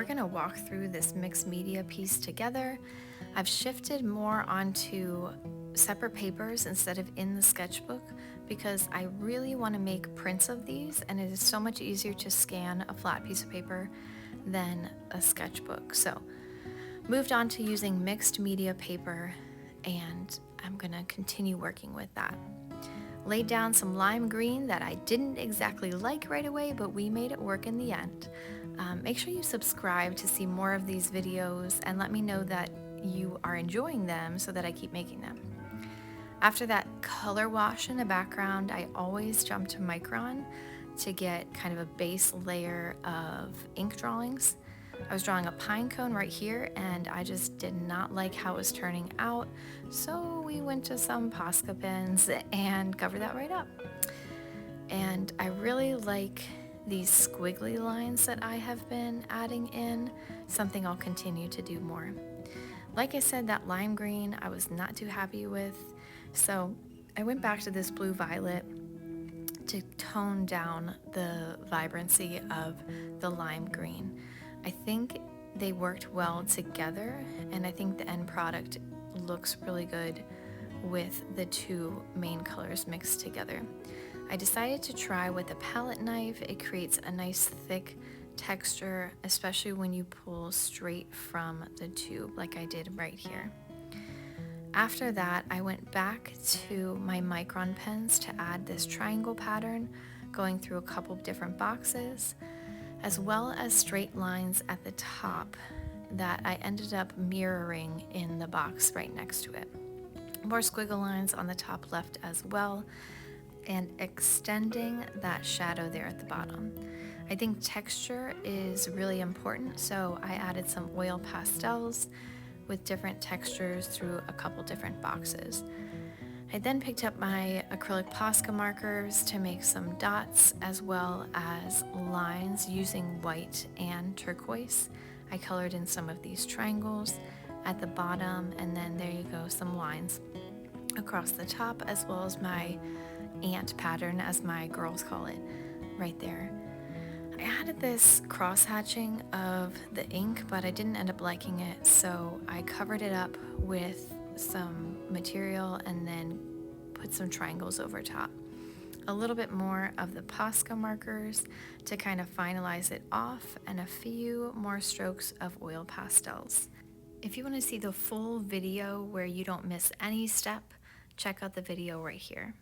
we're gonna walk through this mixed media piece together. I've shifted more onto separate papers instead of in the sketchbook because I really want to make prints of these, and it is so much easier to scan a flat piece of paper than a sketchbook. So moved on to using mixed media paper, and I'm gonna continue working with that. Laid down some lime green that I didn't exactly like right away, but we made it work in the end. Make sure you subscribe to see more of these videos and let me know that you are enjoying them so that I keep making them. After that color wash in the background, I always jump to Micron to get kind of a base layer of ink drawings. I was drawing a pine cone right here and I just did not like how it was turning out, so we went to some Posca pens and covered that right up. And I really like these squiggly lines that I have been adding in, something I'll continue to do more. Like I said, that lime green I was not too happy with, so I went back to this blue violet to tone down the vibrancy of the lime green. I think they worked well together, and I think the end product looks really good with the two main colors mixed together. I decided to try with a palette knife. It creates a nice thick texture, especially when you pull straight from the tube like I did right here. After that, I went back to my Micron pens to add this triangle pattern, going through a couple of different boxes, as well as straight lines at the top that I ended up mirroring in the box right next to it. More squiggle lines on the top left as well, and extending that shadow there at the bottom. I think texture is really important, so I added some oil pastels with different textures through a couple different boxes. I then picked up my acrylic Posca markers to make some dots as well as lines using white and turquoise. I colored in some of these triangles at the bottom, and then there you go, some lines across the top, as well as my ant pattern, as my girls call it, right there. I added this cross hatching of the ink, but I didn't end up liking it, so I covered it up with some material and then put some triangles over top. A little bit more of the Posca markers to kind of finalize it off, and a few more strokes of oil pastels. If you want to see the full video where you don't miss any step, check out the video right here.